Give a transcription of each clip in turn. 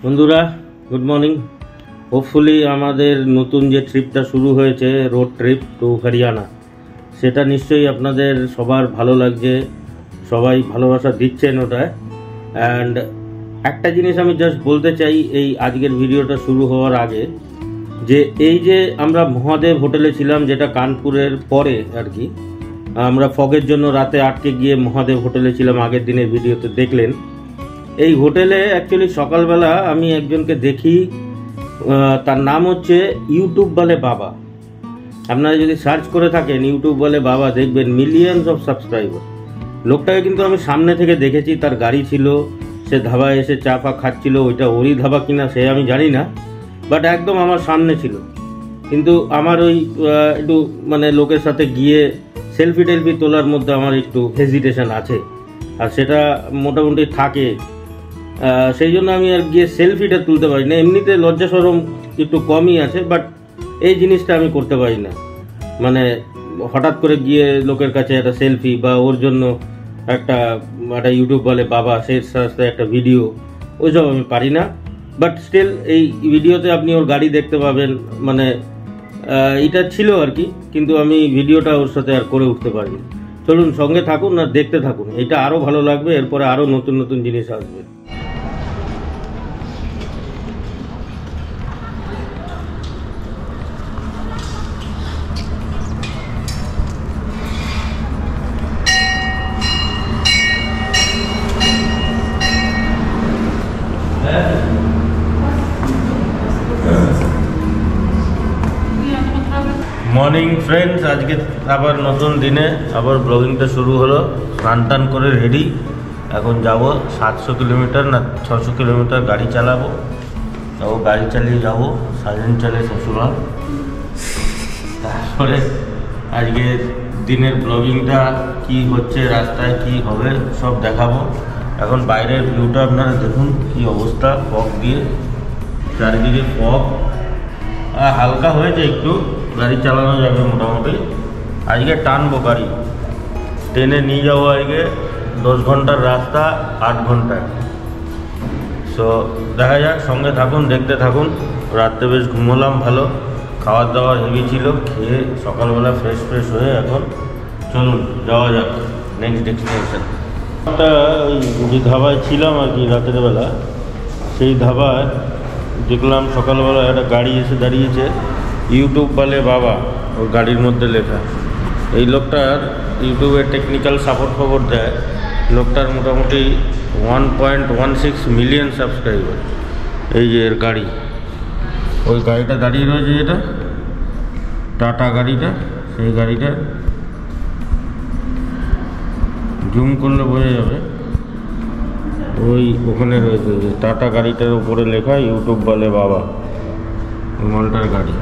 বন্ধুরা good morning. Hopefully আমাদের নতুন যে ট্রিপটা শুরু হয়েছে রোড ট্রিপ টু হরিয়ানা, সেটা নিশ্চয়ই আপনাদের সবার ভালো লাগছে, সবাই ভালোবাসা দিচ্ছেন ওটায়। অ্যান্ড একটা জিনিস আমি জাস্ট বলতে চাই এই আজকের ভিডিওটা শুরু হওয়ার আগে, যে এই যে আমরা মহাদেব হোটেলে ছিলাম, যেটা কানপুরের পরে আর কি, আমরা ফগের জন্য রাতে আটকে গিয়ে মহাদেব হোটেলে ছিলাম, আগের দিনের ভিডিওতে দেখলেন। এই হোটেলে অ্যাকচুয়ালি সকালবেলা আমি একজনকে দেখি, তার নাম হচ্ছে ইউটিউব বলে বাবা। আপনারা যদি সার্চ করে থাকেন ইউটিউব বলে বাবা, দেখবেন মিলিয়নস অফ সাবস্ক্রাইবার। লোকটাকে কিন্তু আমি সামনে থেকে দেখেছি, তার গাড়ি ছিল, সে ধাবায় এসে চা ফা খাচ্ছিল, ওইটা ওরই ধাবা কিনা সে আমি জানি না, বাট একদম আমার সামনে ছিল। কিন্তু আমার ওই একটু মানে লোকের সাথে গিয়ে সেলফি টেলফি তোলার মধ্যে আমার একটু হেজিটেশন আছে, আর সেটা মোটামুটি থাকে, সেই জন্য আমি আর গিয়ে সেলফিটা তুলতে পারি না। এমনিতে লজ্জা শরম একটু কমই আছে, বাট এই জিনিসটা আমি করতে পারি না, মানে হঠাৎ করে গিয়ে লোকের কাছে একটা সেলফি বা ওর জন্য একটা ইউটিউব বলে বাবা সেই সাথে একটা ভিডিও, ওইসব আমি পারি না। বাট স্টিল এই ভিডিওতে আপনি ওর গাড়ি দেখতে পাবেন, মানে এটা ছিল আর কি, কিন্তু আমি ভিডিওটা ওর সাথে আর করে উঠতে পারিনি। চলুন সঙ্গে থাকুন আর দেখতে থাকুন, এটা আরও ভালো লাগবে, এরপরে আরও নতুন নতুন জিনিস আসবে। মর্নিং ফ্রেন্ডস, আজকে আবার নতুন দিনে আবার ব্লগিংটা শুরু হলো। স্নান টান করে রেডি, এখন যাব 700 কিলোমিটার না 600 কিলোমিটার গাড়ি চালাবো। তাও গাড়ি চালিয়ে যাবো, সাইলেন্ট চালে শ্বশুরবাড়ি। তারপরে আজকে দিনের ব্লগিংটা কি হচ্ছে, রাস্তায় কি হবে সব দেখাবো। এখন বাইরের ভিউটা আপনারা দেখুন কি অবস্থা, ফগ দিয়ে চারিদিকে ফগ, হালকা হয়েছে একটু, গাড়ি চালানো যাবে মোটামুটি। আজকে টানবো গাড়ি, ট্রেনে নিয়ে যাবো আজকে 10 ঘন্টার রাস্তা 8 ঘন্টায়। সো দেখা যাক, সঙ্গে থাকুন, দেখতে থাকুন। রাত্রে বেশ ঘুমোলাম ভালো, খাওয়ার দাওয়ার হেভি ছিল, খেয়ে সকালবেলা ফ্রেশ হয়ে এখন চলুন যাওয়া যাক নেক্সট ডেস্টিনেশন। একটা ওই যে ধাবায় ছিলাম আর কি রাতের বেলা, সেই ধাবায় দেখলাম সকালবেলা একটা গাড়ি এসে দাঁড়িয়েছে, ইউটিউব বলে বাবা, ওর গাড়ির মধ্যে লেখা। এই লোকটার ইউটিউবের টেকনিক্যাল সাপোর্ট দেয়। লোকটার মোটামুটি 1.16 মিলিয়ন সাবস্ক্রাইবার। এই যে এর গাড়ি, ওই গাড়িটা দাঁড়িয়ে রয়েছে, যেটা টাটা গাড়িটা, সেই গাড়িটা জুম করলে বোঝা যাবে, ওই ওখানে রয়েছে টাটা গাড়িটার উপরে লেখা ইউটিউব বলে বাবা, মালটার গাড়ি।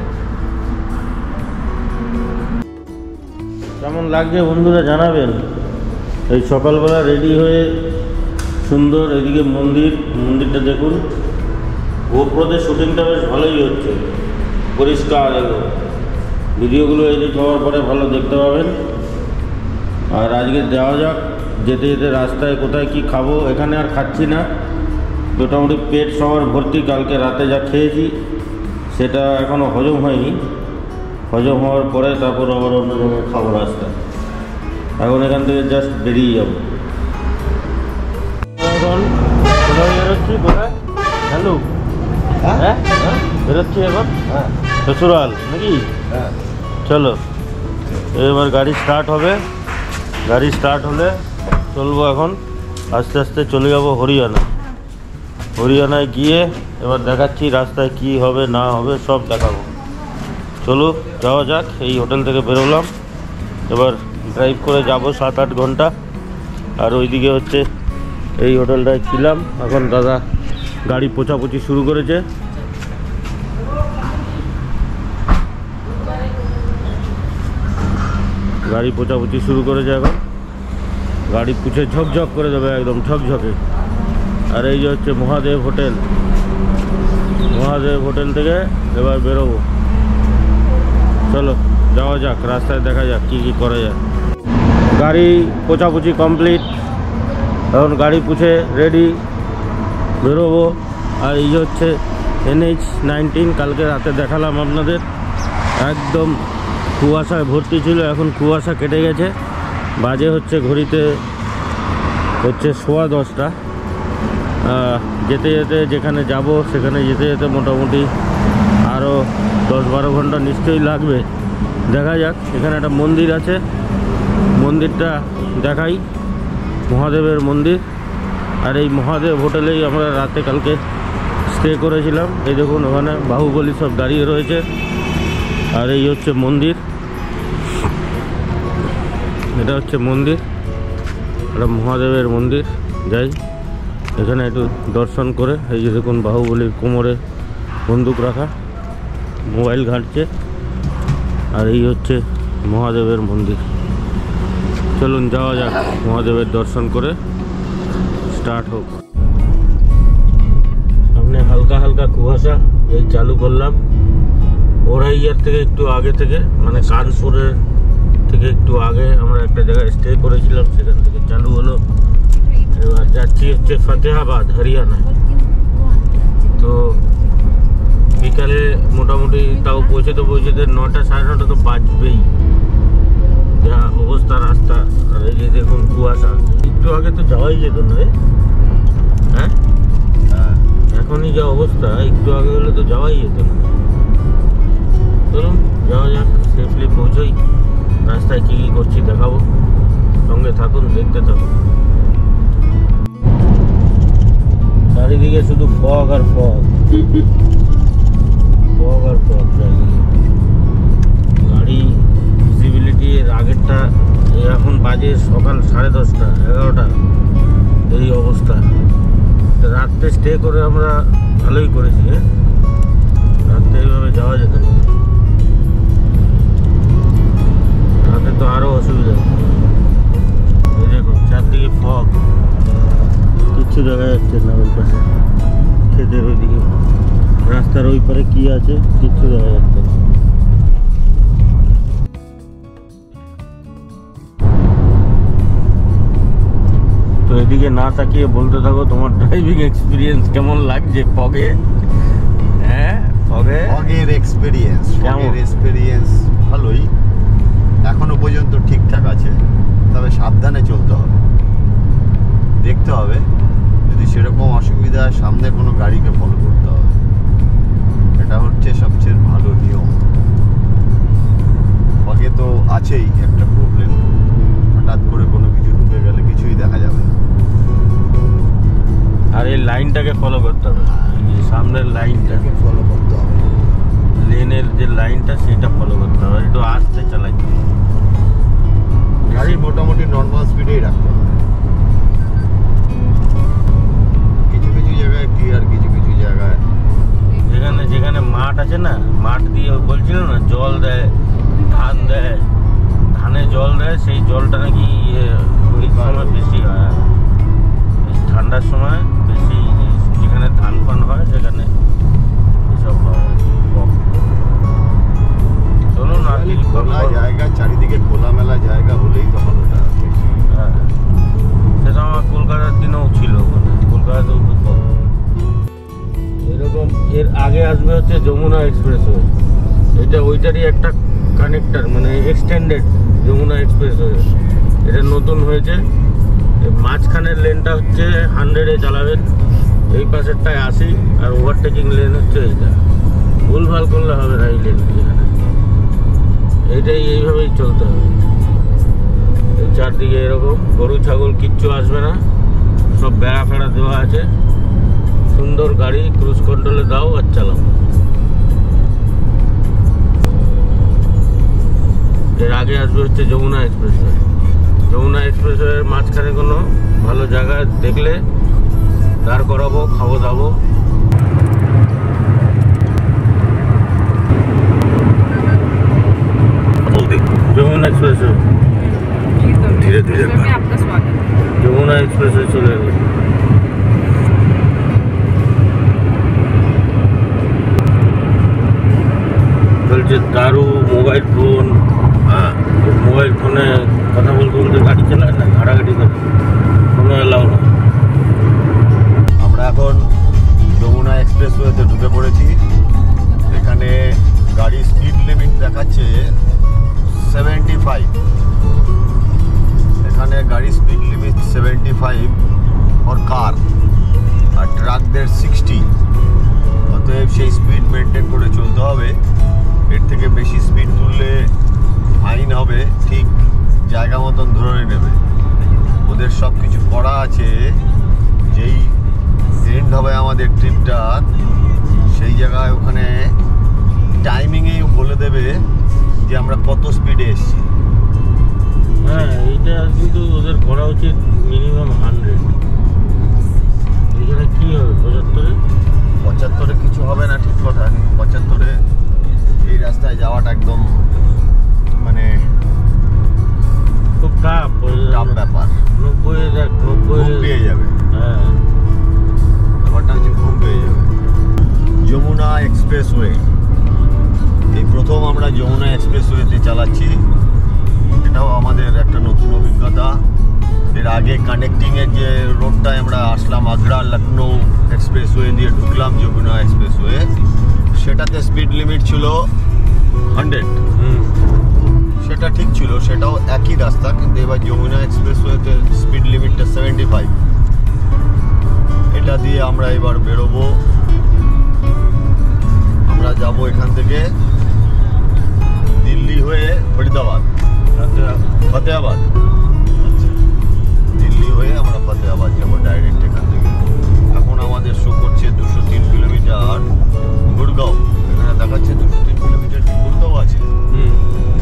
কেমন লাগছে বন্ধুরা জানাবেন। এই সকালবেলা রেডি হয়ে সুন্দর, এদিকে মন্দিরটা দেখুন, গোপ্রোতে শুটিংটা বেশ ভালোই হচ্ছে, পরিষ্কার একদম। ভিডিওগুলো এডিট হওয়ার পরে ভালো দেখতে পাবেন। আর আজকে যাওয়া যাক, যেতে যেতে রাস্তায় কোথায় কি খাবো, এখানে আর খাচ্ছি না, মোটামুটি পেট সবার ভর্তি। কালকে রাতে যা খেয়েছি সেটা এখনও হজম হয়নি, হজম হওয়ার পরে তারপর আবার অন্য জায়গায় খাবো রাস্তায়। এখন এখান থেকে জাস্ট বেরিয়ে যাবো। এখন কোথায় বেরোচ্ছি, কোথায় হ্যালো হ্যাঁ বেরোচ্ছি এখন, শ্বশুরাল নাকি? চলো এবার গাড়ি স্টার্ট হবে, গাড়ি স্টার্ট হলে চলবো। এখন আস্তে আস্তে চলে যাবো হরিয়ানায় গিয়ে এবার দেখাচ্ছি রাস্তায় কি হবে না হবে সব দেখাবো। চলো যাওয়া যাক। এই হোটেল থেকে বেরোলাম, এবার ড্রাইভ করে যাব 7-8 ঘন্টা। আর ওইদিকে হচ্ছে এই হোটেলটায় ছিলাম, এখন দাদা গাড়ি পোছাপুছি শুরু করেছে। এখন গাড়ি পুছে ঝকঝক করে দেবে, একদম ঝকঝকে। আর এই যে হচ্ছে মহাদেব হোটেল থেকে এবার বেরোবো। চলো যাওয়া যাক, রাস্তায় দেখা যাক কি করা যায়। গাড়ি পোছাপুছি কমপ্লিট, এখন গাড়ি পুছে রেডি, বেরোবো। আর এই হচ্ছে NH-19, কালকে রাতে দেখালাম আপনাদের, একদম কুয়াশায় ভর্তি ছিল, এখন কুয়াশা কেটে গেছে। বাজে হচ্ছে ঘড়িতে হচ্ছে 10:15। যেতে যেতে যেখানে যাব সেখানে যেতে যেতে মোটামুটি আরও 10-12 ঘন্টা নিশ্চয়ই লাগবে। দেখা যাক। এখানে একটা মন্দির আছে, মন্দিরটা দেখাই, মহাদেবের মন্দির। আর এই মহাদেব হোটেলেই আমরা রাতে কালকে স্টে করেছিলাম। এই দেখুন ওখানে বাহুবলী সব দাঁড়িয়ে রয়েছে। আর এই হচ্ছে মন্দির, এটা হচ্ছে মন্দির, এটা মহাদেবের মন্দির। যাই এখানে একটু দর্শন করে। এই যে দেখুন বাহুবলীর কোমরে বন্দুক রাখা, মোবাইল ঘাঁটছে। আর এই হচ্ছে মহাদেবের মন্দির। চলুন যাওয়া যাক, মহাদেবের দর্শন করে স্টার্ট হোক। সামনে হালকা হালকা কুয়াশা, এই চালু করলাম ওরাইয়ার থেকে একটু আগে থেকে, মানে কানপুরের থেকে একটু আগে আমরা একটা জায়গায় স্টে করেছিলাম, সেখান থেকে চালু হলো। এবার যাচ্ছি হচ্ছে ফতেহাবাদ, হরিয়ানা। তো বিকালে মোটামুটি তাও পৌঁছতে 9টা 9:30 তো বাজবেই, যা অবস্থা রাস্তা। আর এই যে দেখুন কুয়াশা, একটু আগে তো যাওয়াই যেত না রে। হ্যাঁ, এখনই যা অবস্থা, একটু আগে হলে তো যাওয়াই যেত না। চলুন যাওয়া যাক, সেফলি পৌঁছোই। রাস্তায় কী কী করছি দেখাবো, সঙ্গে থাকুন, দেখতে থাকুন। চারিদিকে শুধু ফগ আর ফগ, ফগ আর ফগ চারিদিকে। গাড়ি ভিজিবিলিটি এর আগেরটা, এখন বাজে সকাল 10:30, 11টা, এই অবস্থা। রাত্রে স্টে করে আমরা ভালোই করেছি। রাত্রে এইভাবে যাওয়া যেত না, রাতে তো আরও অসুবিধা। এই দেখুন চারদিকে ফগ, কিচ্ছু দেখা যাচ্ছে না। ওই পাশে ক্ষেতের ওইদিকে, রাস্তার ওই পারে কি আছে কিচ্ছু দেখা যাচ্ছে না। তো এদিকে না তাকিয়ে বলতে থাকো তোমার ড্রাইভিং এক্সপিরিয়েন্স কেমন লাগছে ফগে? হ্যাঁ, ফগের এক্সপিরিয়েন্স ভালোই, এখনো পর্যন্ত ঠিকঠাক আছে। তবে সাবধানে চলতে হবে, দেখতে হবে যদি সেরকম অসুবিধা হয় সামনে কোনো গাড়িকে ফলো করতে হবে। এটা হচ্ছে সবচেয়ে ভালো নিয়ম। ফগে তো আছেই একটা প্রবলেম, হঠাৎ করে কোনো কিছু ঢুকে গেলে কিছুই দেখা যাবে না। আর এই লাইনটাকে ফলো করতে হবে, সামনের লাইনটাকে ফলো করতে হবে, লেনের যে লাইনটা সেটা ফলো করতে হবে। একটু আস্তে চালাইতে হবে, গাড়ি মোটামুটি নর্মাল স্পিডেই রাখতে হবে। কিছু কিছু জায়গায় ক্লিয়ার, কিছু কিছু জায়গায় যেখানে যেখানে মাঠ আছে না, মাঠ দিয়ে বলছিল না জল দেয়, ধান দেয়, ধানে জল দেয়, সেই জলটা নাকি ওই সময় বেশি হয়। ঠান্ডার সময় বেশি, যেখানে ধান ফান হয় সেখানে এসব হয়। চলুন আর কিছু খোলা জায়গা, চারিদিকে খোলামেলা জায়গা হলেই তখন ওটা। হ্যাঁ, সেটা আমার কলকাতার দিনেও ছিল, ওখানে কলকাতাতেও এরকম। এর আগে আসবে হচ্ছে যমুনা এক্সপ্রেসওয়ে, এটা ওইটারই একটা কানেক্টার, মানে এক্সটেন্ডেড যমুনা এক্সপ্রেসওয়ে। এটা নতুন হয়েছে। মাঝখানের লেনটা হচ্ছে 100-এ চালাবেন, এই পাশেরটায় 80, আর ওভারটেকিং লেন হচ্ছে এইটা। ভুলভাল করলে হবে না এই লেন, এখানে এইটাই এইভাবেই চলতে হবে। এই চারদিকে এরকম গরু ছাগল কিচ্ছু আসবে না, সব বেড়া ফেড়া দেওয়া আছে। সুন্দর গাড়ি, ক্রুজ কন্ট্রোলে দাও আর চালাও। এর আগে আসবে হচ্ছে যমুনা এক্সপ্রেসওয়ে। যমুনা এক্সপ্রেসওয়ের মাঝখানে কোনো ভালো জায়গা দেখলে দাঁড় করাবো, খাবো দাবো। যমুনা এক্সপ্রেসওয়ে ধীরে ধীরে, যমুনা এক্সপ্রেসওয়ে চলে এলো। চলছে দারু মোবাইল ফোন। মোবাইল ফোনে কথা বলতে বলতে গাড়ি চালায় না, ঘাটাঘাটি করে, কোনো এলাও না। আমরা এখন যমুনা 75 ফর কার, আর ট্রাকদের 60। অতএব সেই স্পিড মেনটেন করে চলতে হবে। এর থেকে বেশি স্পিড তুললে ফাইন হবে, ঠিক জায়গা মতন ধরে নেবে। ওদের সব কিছু করা আছে, যেই এন্ড হবে আমাদের ট্রিপটা সেই জায়গায় ওখানে টাইমিংয়েই বলে দেবে যে আমরা কত স্পিডে এসেছি। হ্যাঁ, এইটা কিন্তু ওদের করা উচিত মিনিমাম 100। এখানে কি হবে 75-এ কিছু হবে না, ঠিক কথা। 75-এ এই রাস্তায় যাওয়াটা একদম মানে খুব টাফ ব্যাপার। 90 দেখ, 90 ঘুম পেয়ে যাবে। হ্যাঁ, ব্যাপারটা হচ্ছে ঘুম পেয়ে যাবে। যমুনা এক্সপ্রেসওয়ে, এই প্রথম আমরা যমুনা এক্সপ্রেসওয়েতে চালাচ্ছি। এটাও আমাদের একটা নতুন অভিজ্ঞতা। এর আগে কানেক্টিংয়ের যে রোডটায় আমরা আসলাম, আগ্রা লখনৌ এক্সপ্রেসওয়ে দিয়ে ঢুকলাম যমুনা এক্সপ্রেসওয়ে, সেটাতে স্পিড লিমিট ছিল 100। সেটা ঠিক ছিল, সেটাও একই রাস্তা, কিন্তু এবার যমুনা এক্সপ্রেসওয়েতে স্পিড লিমিটটা 75। এটা দিয়ে আমরা এবার বেরোবো। আমরা যাব এখান থেকে দিল্লি হয়ে ফরিদাবাদ, ফতেহাবাদ। আচ্ছা, দিল্লি হয়ে আমরা ফতেহাবাদ যাবো ডাইরেক্ট এখান থেকে। এখন আমাদের শো করছে 203 কিলোমিটার গুড়গাঁও। এখানে দেখাচ্ছে 203 কিলোমিটার গুড়গাঁও আছে।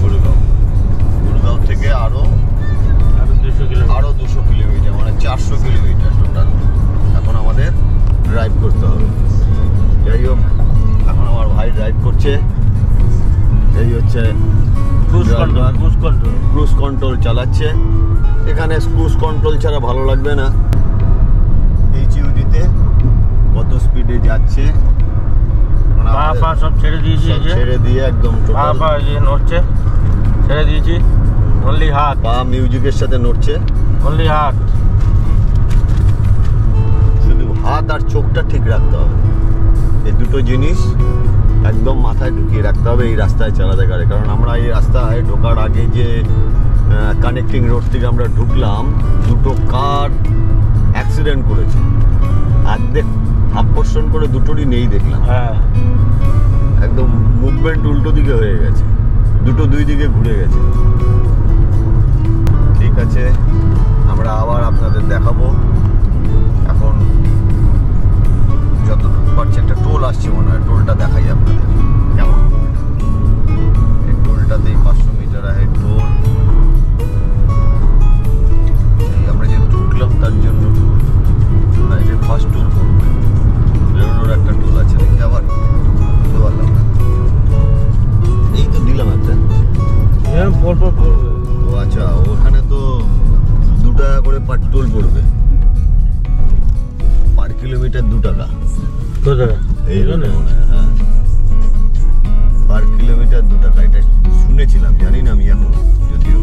গুড়গাঁও থেকে আরো 200 কিলোমিটার, মানে 400 কিলোমিটার টোটাল এখন আমাদের ড্রাইভ করতে হবে। যাই হোক, এখন আমার ভাই ড্রাইভ করছে। এই হচ্ছে ক্রুজ কন্ট্রোল চালাচ্ছে। এখানে ক্রুজ কন্ট্রোল ছাড়া ভালো লাগবে না। এইচইউডিতে কত স্পিডে যাচ্ছে সব ছেড়ে দিয়েছি, ছেড়ে দিয়ে একদম নড়ছে, ছেড়ে দিয়েছি। অনলি হাত, পা মিউজিকের সাথে নড়ছে, অনলি হাত। শুধু হাত আর চোখটা ঠিক রাখতে হবে। এই দুটো জিনিস একদম মাথায় ঢুকিয়ে রাখতে হবে এই রাস্তায় চালাতে গেলে। কারণ আমরা এই রাস্তায় ঢোকার আগে যে কানেক্টিং রোড থেকে আমরা ঢুকলাম, দুটো কার অ্যাক্সিডেন্ট করেছে। অর্ধেক আকর্ষণ করে দুটোরই নেই দেখলাম। হ্যাঁ, একদম মুভমেন্ট উল্টো দিকে হয়ে গেছে, দুটো দুই দিকে ঘুরে গেছে। ঠিক আছে, আমরা আবার আপনাদের দেখাবো। এখন যতটুকু পারছি, একটা টোল আসছে মনে হয়, টোলটা দেখাই আপনাদের কেমন। এই টোলটাতেই 500 মিটার আহেড টোল। আমরা যে ঢুকলাম তার জন্য টোল না, এটা ফার্স্ট টোল করবে। বেরোনোর একটা টোল আছে, দেখি আবার বুঝতে পারলাম না। এই তো দিলাম একটা। ও আচ্ছা, ওখানে তো 2 টাকা করে পার টোল পড়বে, পার কিলোমিটার 2 টাকা। এই মনে হয়, হ্যাঁ, পার কিলোমিটার 2 টাকা। এটা শুনেছিলাম, জানি না আমি এখন, যদিও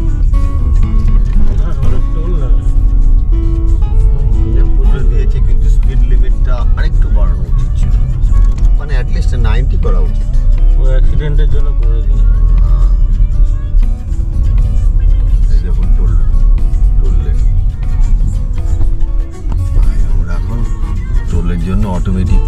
দিয়েছে, কিন্তু স্পিড লিমিটটা আরেকটু বাড়ানো উচিত ছিল, মানে অ্যাটলিস্ট 90 করা উচিত। ও অ্যাক্সিডেন্টের জন্য করে দিই। এই দেখুন টোলে আমরা এখন টোলের জন্য অটোমেটিক